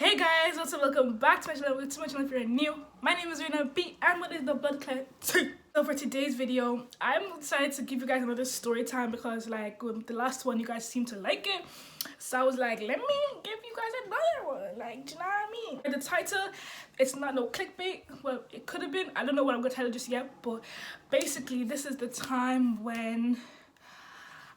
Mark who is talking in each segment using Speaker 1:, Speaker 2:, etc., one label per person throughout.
Speaker 1: Hey guys, welcome back to my channel. If you're new, my name is Zarena.b and what is the blood clot tea. So for today's video, I'm excited to give you guys another story time because like with the last one you guys seem to like it. So I was like, let me give you guys another one. Like, do you know what I mean? The title, it's not no clickbait. Well, it could have been. I don't know what I'm gonna tell you just yet, but basically this is the time when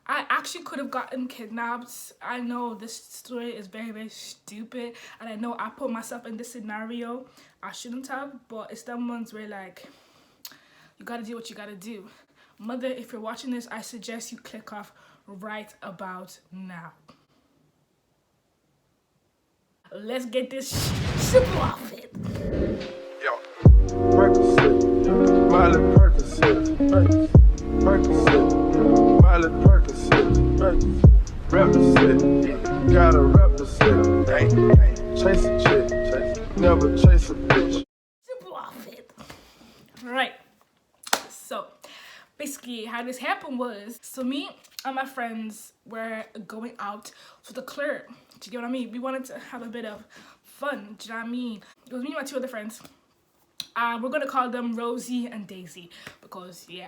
Speaker 1: I actually could have gotten kidnapped. I know this story is very, very stupid. And I know I put myself in this scenario. I shouldn't have, but it's them ones where like, you gotta do what you gotta do. Mother, if you're watching this, I suggest you click off right about now. Let's get this simple off it.
Speaker 2: Yo. Percocet, Miley Percocet, Percocet, Miley Percocet, represent, gotta represent, chase a chick, never chase a bitch.
Speaker 1: Simple off it. Right. So basically how this happened was, so me and my friends were going out to the club. Do you get what I mean? We wanted to have a bit of fun. Do you know what I mean? It was me and my two other friends. We're gonna call them Rosie and Daisy because yeah,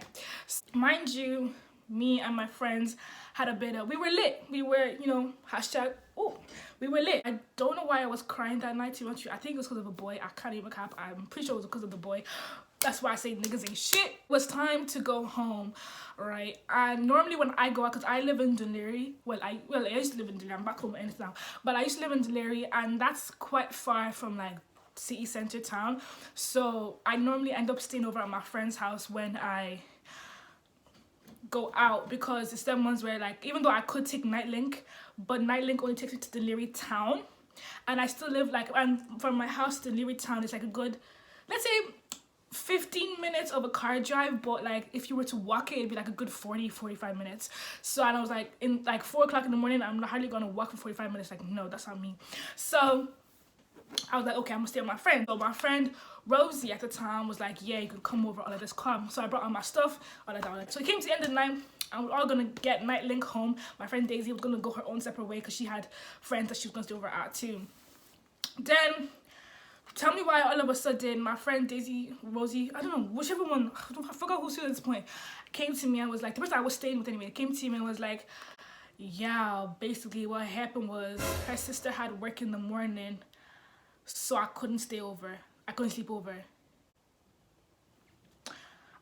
Speaker 1: mind you, me and my friends had a bit of, we were lit. We were, you know, hashtag, oh, we were lit. I don't know why I was crying that night, to be honest. I think it was because of a boy. I can't even cap. I'm pretty sure it was because of the boy. That's why I say niggas ain't shit. It was time to go home, right? And normally when I go out, because I live in Dunleary, I used to live in Dunleary, I'm back home in Insta now, but I used to live in Dunleary, and that's quite far from like city center town. So I normally end up staying over at my friend's house when I go out, because it's them ones where like, even though I could take Nightlink, but Nightlink only takes me to Dunleary town, and I still live like, and from my house to Dunleary town is like a good, let's say 15 minutes of a car drive, but like if you were to walk it, it'd be like a good 45 minutes. So, and I was like, in like 4 o'clock in the morning, I'm hardly gonna walk for 45 minutes. Like, no, that's not me. So I was like, okay, I'm gonna stay with my friend. So my friend Rosie at the time was like, yeah, you can come over, all of this, come. So I brought all my stuff, all of that. So it came to the end of the night, and we're all gonna get Nightlink home. My friend Daisy was gonna go her own separate way because she had friends that she was gonna stay over at too. Then, tell me why all of a sudden my friend Daisy, Rosie, I don't know, whichever one, I forgot who's at this point, came to me and was like, the person I was staying with anyway, came to me and was like, yeah, basically what happened was her sister had work in the morning, so I couldn't stay over. I couldn't sleep over.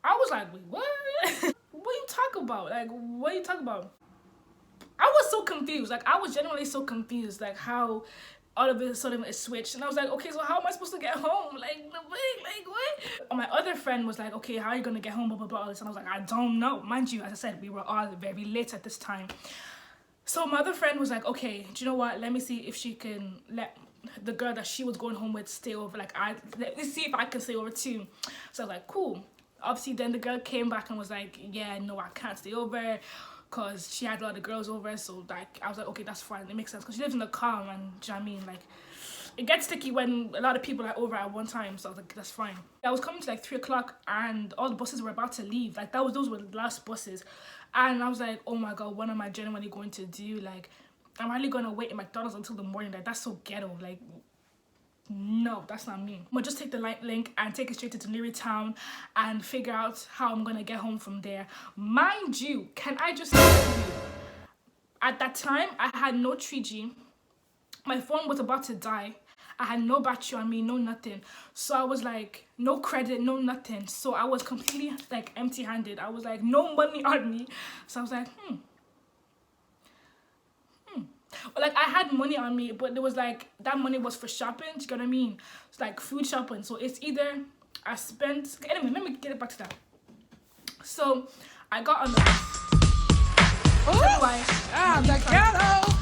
Speaker 1: I was like, wait, what? What are you talking about? Like, what are you talking about? I was so confused. Like, I was genuinely so confused. Like, how all of a sudden it switched. And I was like, okay, so how am I supposed to get home? Like what? My other friend was like, okay, how are you going to get home? Blah, blah, blah, all this. And I was like, I don't know. Mind you, as I said, we were all very late at this time. So my other friend was like, okay, do you know what? Let me see if she can let the girl that she was going home with stay over. Like, let me see if I can stay over too. So I was like, cool. Obviously, then the girl came back and was like, yeah, no, I can't stay over because she had a lot of girls over. So like, I was like, okay, that's fine. It makes sense because she lives in the car, and do you know what I mean? Like, it gets sticky when a lot of people are over at one time. So I was like, that's fine. I was coming to like 3 o'clock and all the buses were about to leave. Like, those were the last buses. And I was like, oh my God, what am I genuinely going to do? Like, I'm really going to wait in McDonald's until the morning. Like, that's so ghetto. Like, no, that's not me. I'm gonna just take the Nightlink and take it straight to Dunleary town and figure out how I'm gonna get home from there. Mind you, can I just tell you, at that time, I had no 3G. My phone was about to die. I had no battery on me, no nothing. So I was like, no credit, no nothing. So I was completely like empty-handed. I was like, no money on me. So I was like, like, I had money on me, but it was like, that money was for shopping, do you get what I mean? It's like food shopping. So it's either I spent, anyway, let me get it back to that. So I got on the bus.
Speaker 3: The ghetto.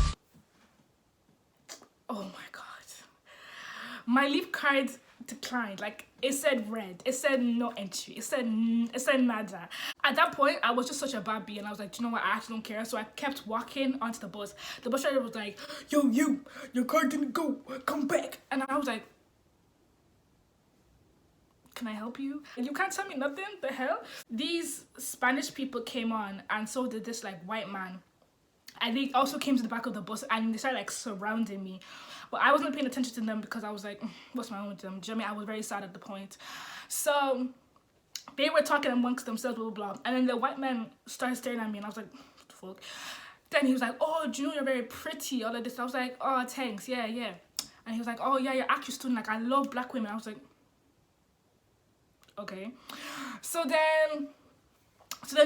Speaker 1: Oh my God. My leave card declined. Like, it said red. It said no entry. It said nada. At that point, I was just such a bad bee, and I was like, do you know what? I actually don't care. So I kept walking onto the bus. The bus driver was like, yo, your car didn't go. Come back. And I was like, can I help you? You can't tell me nothing? The hell? These Spanish people came on, and so did this like white man. And they also came to the back of the bus and they started like surrounding me. But I wasn't paying attention to them because I was like, what's my own with them? Do you know what I mean? I was very sad at the point. So they were talking amongst themselves, blah, blah, blah. And then the white man started staring at me and I was like, what the fuck? Then he was like, oh, do you know you're very pretty? All of this. I was like, oh, thanks. Yeah, yeah. And he was like, oh, yeah, you're actually student. Like, I love black women. I was like, okay. So then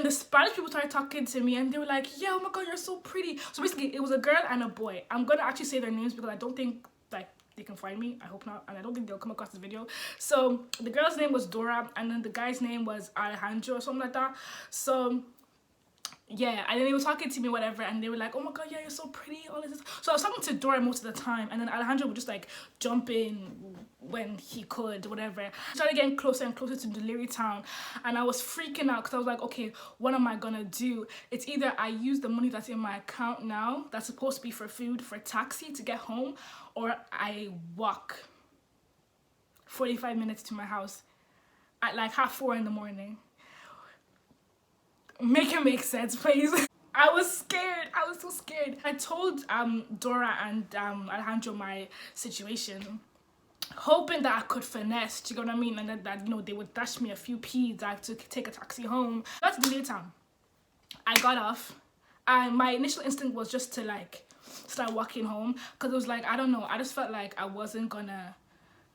Speaker 1: the Spanish people started talking to me and they were like, yeah, oh my God, you're so pretty. So basically, it was a girl and a boy. I'm going to actually say their names because I don't think, like, they can find me. I hope not. And I don't think they'll come across this video. So the girl's name was Dora and then the guy's name was Alejandro or something like that. So yeah, and then they were talking to me, whatever, and they were like, oh my God, yeah, you're so pretty, all this. So I was talking to Dora most of the time, and then Alejandro would just like jump in when he could, whatever. I started getting closer and closer to Delivery Town, and I was freaking out because I was like, okay, what am I gonna do? It's either I use the money that's in my account now, that's supposed to be for food, for taxi to get home, or I walk 45 minutes to my house at like 4:30 in the morning. Make it make sense, please. I was scared. I was so scared. I told Dora and Alejandro my situation, hoping that I could finesse, do you know what I mean? And that you know, they would dash me a few peas to take a taxi home. That's the town. I got off and my initial instinct was just to like start walking home because it was like, I don't know, I just felt like I wasn't gonna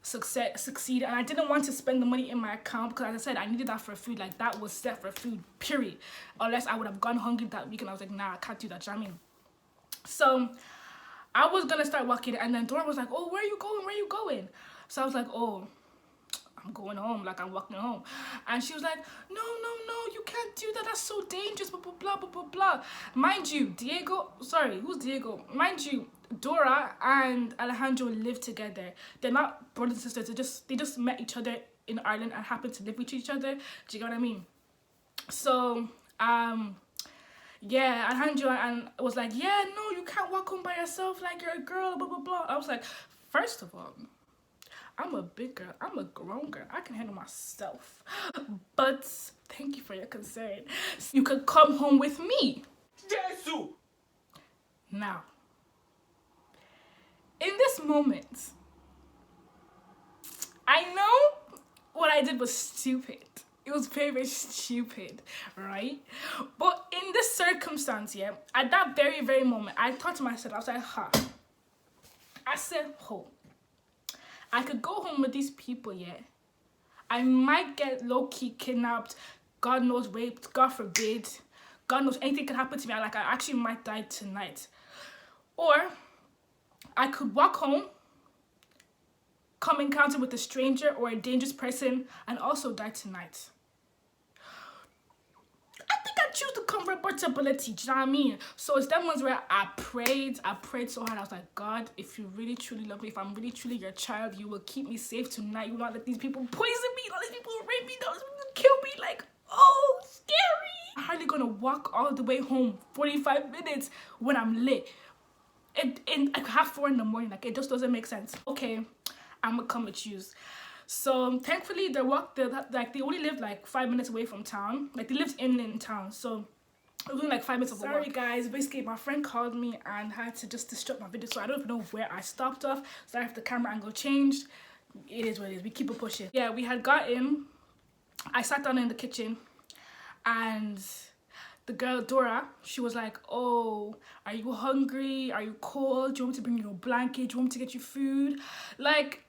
Speaker 1: succeed and I didn't want to spend the money in my account because, as I said, I needed that for food. Like, that was set for food, period, unless I would have gone hungry that week. And I was like, nah, I can't do that, do you know what I mean? So I was gonna start walking and then Dora was like, oh, where are you going, where are you going? So I was like, oh, I'm going home, like I'm walking home. And she was like, no, you can't do that, that's so dangerous, blah blah blah blah blah blah. Mind you, who's Diego? Mind you, Dora and Alejandro live together. They're not brothers and sisters. They just met each other in Ireland and happened to live with each other. Do you get what I mean? So yeah, Alejandro and was like, yeah, no, you can't walk home by yourself. Like, you're a girl, blah blah blah. I was like, first of all, I'm a big girl. I'm a grown girl. I can handle myself. But thank you for your concern. You could come home with me. Jesus. Now, in this moment, I know what I did was stupid. It was very, very stupid, right? But in this circumstance, yeah, at that very, very moment, I thought to myself, I was like, I said, I could go home with these people, yeah. I might get low-key kidnapped, God knows raped, God forbid. God knows anything could happen to me. Like, I actually might die tonight. Or I could walk home, come encounter with a stranger or a dangerous person, and also die tonight. I think I choose the comfortability, do you know what I mean? So it's them ones where I prayed so hard. I was like, God, if you really truly love me, if I'm really truly your child, you will keep me safe tonight. You will not let these people poison me, not let these people rape me, not let these people kill me. Like, oh, scary. I'm hardly gonna walk all the way home 45 minutes when I'm lit. In like 4:30 in the morning, like, it just doesn't make sense. Okay, I'm gonna come with you. So thankfully they only lived like 5 minutes away from town. Like, they lived in town, so it was only like 5 minutes of a walk. Sorry guys, basically my friend called me and had to just disrupt my video, so I don't even know where I stopped off. So I have the camera angle changed. It is what it is, we keep it pushing. Yeah, we had got in. I sat down in the kitchen and the girl Dora, she was like, oh, are you hungry? Are you cold? Do you want me to bring you a blanket? Do you want me to get you food? Like,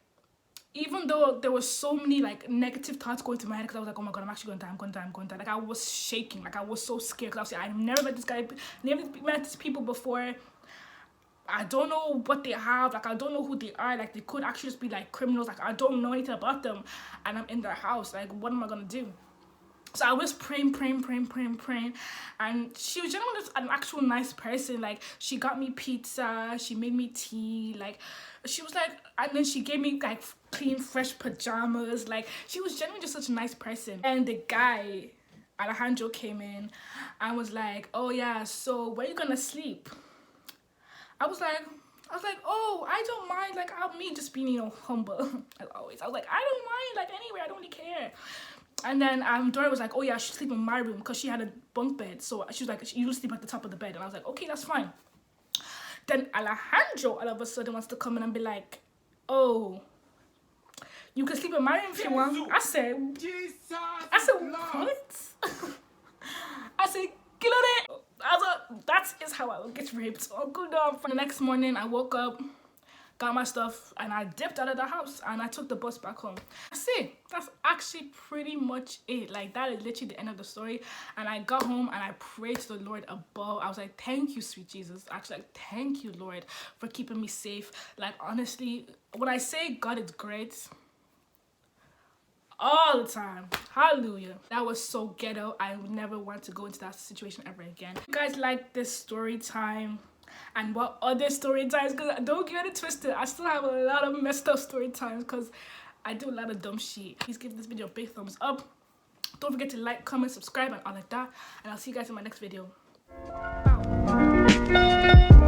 Speaker 1: even though there was so many like negative thoughts going through my head, because I was like, oh my God, I'm actually gonna die. Like, I was shaking. Like, I was so scared because obviously I've never met this guy, never met these people before. I don't know what they have. Like, I don't know who they are. Like, they could actually just be like criminals. Like, I don't know anything about them, and I'm in their house. Like, what am I gonna do? So I was praying, and she was generally just an actual nice person. Like, she got me pizza, she made me tea, like, she was like, and then she gave me like clean, fresh pajamas. Like, she was generally just such a nice person. And the guy, Alejandro, came in and was like, oh yeah, so where you gonna sleep? I was like, oh, I don't mind. Like, me just being, you know, humble as always. I was like, I don't mind, like, anywhere, I don't really care. And then Dora was like, oh yeah, I should sleep in my room because she had a bunk bed. So she was like, you sleep at the top of the bed. And I was like, okay, that's fine. Then Alejandro all of a sudden wants to come in and be like, oh, you can sleep in my room if you want. I said, what? I said, kill it. I thought that is how I would get raped. Oh, good on. The next morning, I woke up, got my stuff, and I dipped out of the house and I took the bus back home. That's it. That's actually pretty much it. Like, that is literally the end of the story. And I got home and I prayed to the Lord above. I was like, thank you, sweet Jesus. Actually, like, thank you, Lord, for keeping me safe. Like, honestly, when I say God is great, all the time. Hallelujah. That was so ghetto. I would never want to go into that situation ever again. If you guys like this story time and what other story times, because don't get it twisted, I still have a lot of messed up story times because I do a lot of dumb shit. Please give this video a big thumbs up. Don't forget to like, comment, subscribe, and all like that. And I'll see you guys in my next video. Bye.